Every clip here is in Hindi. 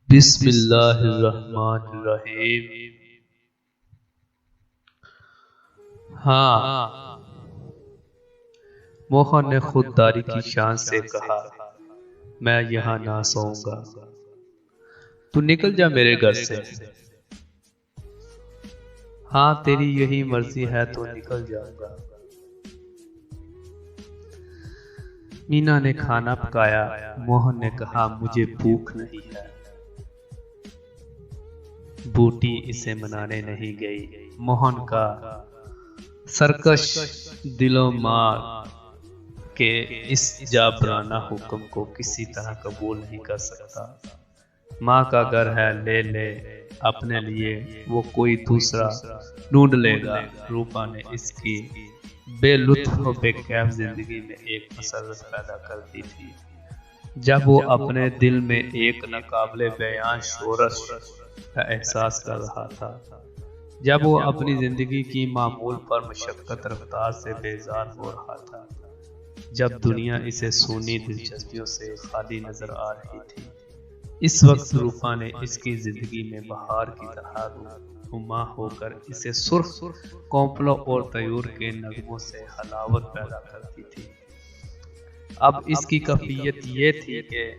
बिस्मिल्लाहिर्रहमानिर्रहीम। हाँ, मोहन ने खुददारी की शान से कहा, मैं यहाँ ना सोऊंगा। तू निकल जा मेरे घर से। हाँ, तेरी यही मर्जी है तो निकल जाऊंगा। मीना ने खाना पकाया। मोहन ने कहा, मुझे भूख नहीं है। बूटी इसे मनाने नहीं गई। मोहन का सरकश दिलो मार के इस जाबराना हुक्म को किसी तरह कबूल नहीं कर सकता। माँ का घर है, ले ले अपने लिए, वो कोई दूसरा ढूंढ लेगा। रूपा ने इसकी बेलुत्फ और बेकैफ जिंदगी में एक मसरत पैदा कर दी थी। जब वो अपने दिल में एक नाकाबिले बयान शोरश का एहसास कर रहा था, जब वो अपनी जिंदगी की मामूल पर मशक्कत रफ्तार से बेजार हो रहा था, जब दुनिया इसे सूनी दिलचस्पियों से खाली नजर आ रही थी, इस वक्त रूपा ने इसकी जिंदगी में बहार की तरह रूनुमा होकर इसे सुर्ख कौपलों और तयूर के नगमों से हलावत पैदा करती थी। अब इसकी कैफियत ये थी कि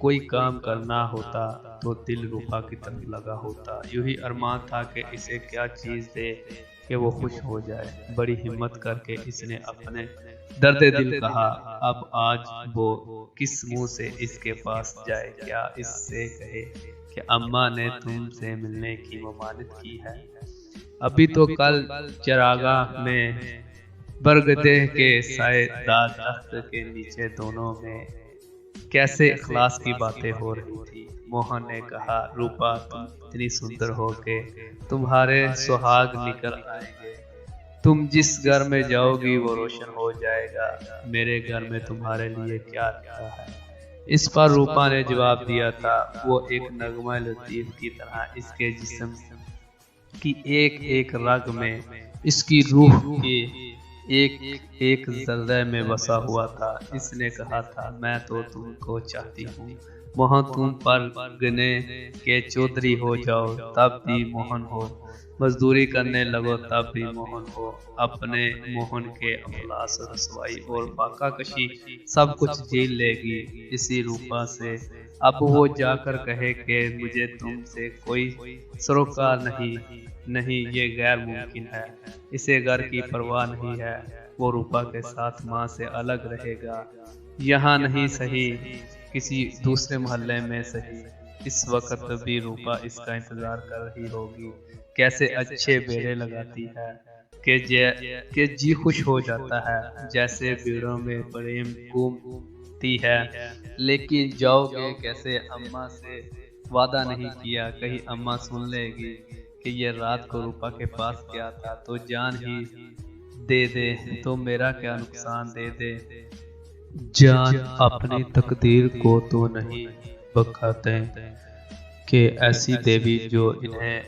कोई काम करना होता तो दिल रूपा की तरफ लगा होता। यूं ही अरमान था कि इसे क्या चीज़ दे कि वो खुश हो जाए। बड़ी हिम्मत करके इसने अपने दर्द दिल कहा। अब आज वो किस मुंह से इसके पास जाए? क्या इससे कहे कि अम्मा ने तुमसे मिलने की ममानत की है? अभी तो कल चरागाह में बरगदे के साएदार तख्त के नीचे दोनों में कैसे इखलास की बातें हो रही थी। मोहन ने कहा, रूपा तुम इतनी सुंदर हो के तुम्हारे सुहाग निकल आएंगे। तुम जिस घर में जाओगी वो रोशन हो जाएगा। मेरे घर में तुम्हारे लिए क्या रखा है? इस पर रूपा ने जवाब दिया था, वो एक नगमा लतीफ की तरह इसके जिस्म की एक एक रग में, इसकी रूह के एक एक जर्रे में बसा हुआ था। इसने कहा था, मैं तो तुमको चाहती हूँ मोहन, तुम पर गने के चौधरी हो जाओ तब भी मोहन हो, मजदूरी करने लगो तब भी मोहन हो। अपने मोहन के अफलास, रसवाई और फाका कशी सब कुछ झेल लेगी इसी रूपा से। अब वो जाकर कहे कि मुझे तुमसे कोई सरोकार नहीं, ये गैर मुमकिन है। इसे घर की परवाह नहीं है। वो रूपा के साथ माँ से अलग रहेगा। यहाँ नहीं सही, किसी दूसरे मोहल्ले में सही। इस वक्त भी रूपा इसका इंतजार कर रही होगी। कैसे अच्छे बेड़े लगाती है कि जी खुश हो जाता है, जैसे बेड़ों में प्रेम घूमती है। लेकिन जाओगे कैसे? अम्मा से वादा नहीं किया, कहीं अम्मा सुन लेगी कि ये रात को रूपा के पास गया था तो जान ही दे दे, तो मेरा क्या नुकसान? दे दे जान अपनी तकदीर को तो नहीं बखाते कि ऐसी देवी जो इन्हें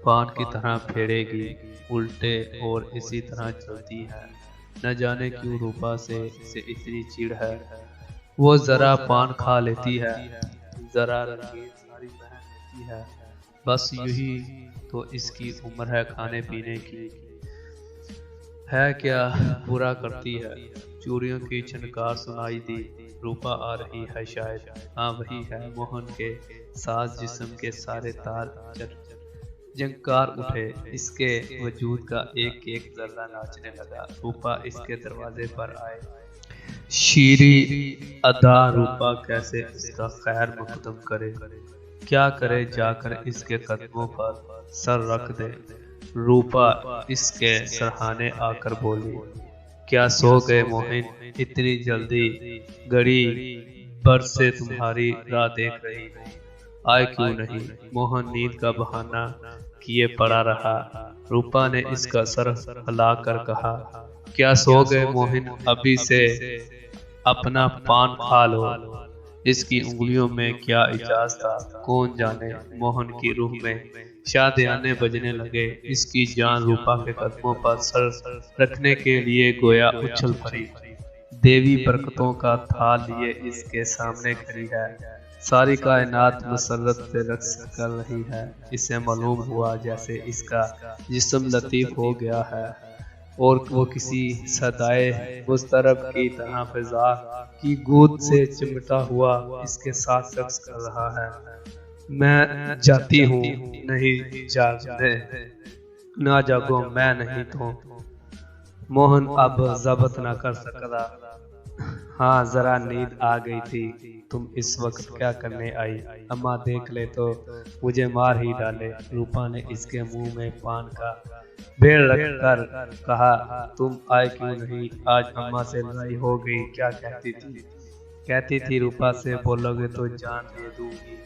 पान की तरह फेरेगी उल्टे, और इसी तरह चलती है। न जाने क्यों रूपा से इसे इतनी चिढ़ है। वो जरा पान खा लेती है, जरा रंगीन साड़ी पहन लेती है, बस यही तो इसकी उम्र है खाने पीने की। है क्या बुरा करती है? चूड़ियों की छनकार सुनाई दी। रूपा आ रही है शायद। हाँ वही है। मोहन के साथ जिस्म के सारे तार जंकार उठे। इसके वजूद का एक एक जर्रा नाचने लगा। रूपा इसके दरवाजे पर आए। शीरी अदा रूपा कैसे इसका खैर मकदम करे, क्या करे? जाकर इसके कदमों पर सर रख दे। रूपा इसके सरहाने आकर बोली, क्या सो गए मोहिन? इतनी जल्दी? घड़ी भर से तुम्हारी राह देख रही हूँ, आए क्यों नहीं? मोहन नींद का बहाना किए पड़ा रहा। रूपा ने इसका सर हिलाकर कहा, क्या सो गए मोहिन? अभी से अपना पान खा लो। इसकी उंगलियों में क्या इजाज था, कौन जाने। मोहन की रूह में शादियाने बजने लगे। इसकी जान रूपा के कदमों पर सर रखने के लिए गोया उछल पड़ी। देवी बरकतों का थाल लिए इसके सामने खड़ी है। सारी कायनात मसरत से रक्स कर रही है। इसे मालूम हुआ जैसे इसका जिस्म लतीफ हो गया है और वो किसी सदाए मुस्तरब की तरह फिजा की गूद से चिमटा हुआ इसके साथ रक्स कर रहा है। मैं जाती हूँ नहीं जागने, ना जागो मैं नहीं तो। मोहन अब जब्त न कर सका। हाँ, जरा नींद आ गई थी। तुम इस वक्त क्या करने आई? अम्मा देख ले तो मुझे मार ही डाले। रूपा ने इसके मुंह में पान का भेड़ रख कर कहा, तुम आए क्यों नहीं? आज अम्मा से लड़ाई हो गई। क्या कहती थी? कहती थी रूपा से बोलोगे तो जान दे दूंगी।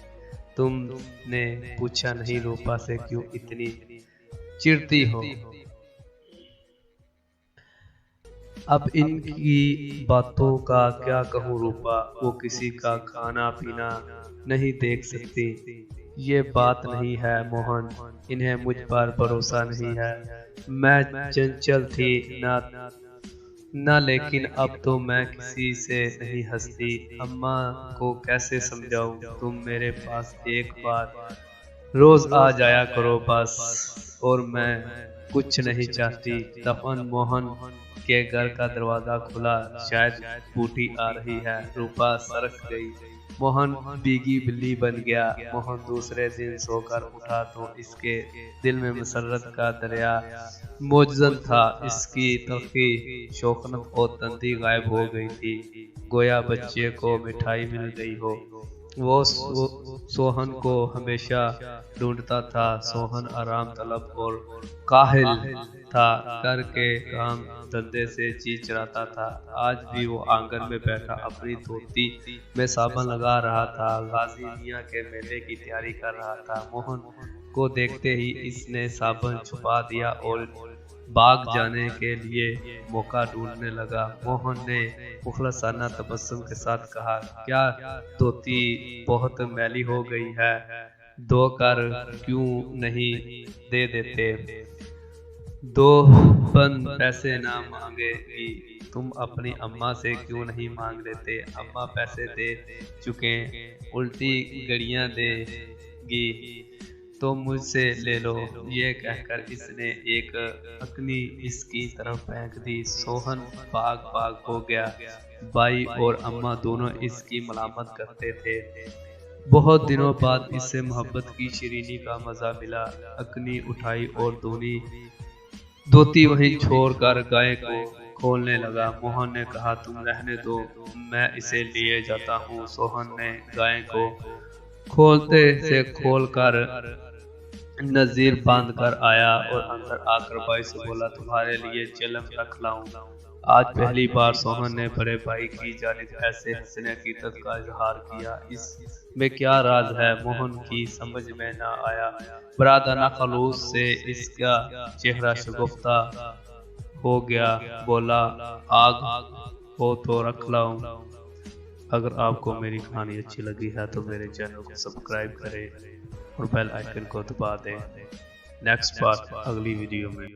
तुमने पूछा नहीं रूपा से क्यों इतनी चिढ़ती हो? अब इनकी बातों का क्या कहूँ रूपा, वो किसी का खाना पीना नहीं देख सकती। ये बात नहीं है मोहन, इन्हें मुझ पर भरोसा नहीं है। मैं चंचल थी ना लेकिन अब तो मैं किसी से नहीं हंसती। अम्मा को कैसे समझाऊं? तुम मेरे पास एक बार रोज आ जाया करो बस, और मैं कुछ नहीं चाहती। तपन मोहन के घर का दरवाजा खुला, शायद बूटी आ रही है। रूपा सरक गई। मोहन बीगी बिल्ली बन गया। मोहन दूसरे दिन सोकर उठा तो इसके दिल में मसरत का दरिया मौजूद था। इसकी तलखी, शौकनत और तंदी गायब हो गई थी, गोया बच्चे को मिठाई मिल गई हो। वो सोहन को हमेशा ढूंढता था। सोहन आराम तलब और काहिल था, घर के काम धंधे से जी चराता था। आज भी वो आंगन में बैठा अपनी धोती में साबन लगा रहा था, गाजी मियाँ के मेले की तैयारी कर रहा था। मोहन को देखते ही इसने साबन छुपा दिया और भाग जाने के लिए मौका ढूंढने लगा। मोहन ने मुखलसाना तबस्सुम के साथ कहा, क्या धोती बहुत मैली हो गई है? धोकर क्यों नहीं दे देते? 2 पन पैसे ना मांगेगी, तुम अपनी अम्मा से क्यों नहीं मांग लेते? अम्मा पैसे दे चुके, उल्टी गड़ियां देगी तो मुझसे ले लो। ये कहकर इसने एक अकनी इसकी तरफ फेंक दी। सोहन भाग भाग हो गया। बाई और अम्मा दोनों इसकी मलामत करते थे। बहुत दिनों बाद इससे मोहब्बत की शिरीनी का मजा मिला। अकनी उठाई और धोती वहीं छोड़कर गाय को खोलने लगा। मोहन ने कहा, तुम रहने दो, मैं इसे लिए जाता हूँ। सोहन ने गाय को खोलते से खोलकर नजीर बांध कर आया और अंदर आकर भाई से बोला, तुम्हारे लिए चिलम रख लाऊं। आज पहली बार सोहन ने बड़े भाई की जानिब ऐसे हंसने हकीकत का इजहार किया। इसमें क्या राज है? मोहन की समझ में न आया। बरादाना खलूस से इसका चेहरा शगुफ्ता हो गया। बोला, आग हो तो रख लाऊं। अगर आपको मेरी कहानी अच्छी लगी है तो मेरे चैनल को सब्सक्राइब करें और बेल आइकन को दबा दें। नेक्स्ट पार्ट अगली वीडियो में।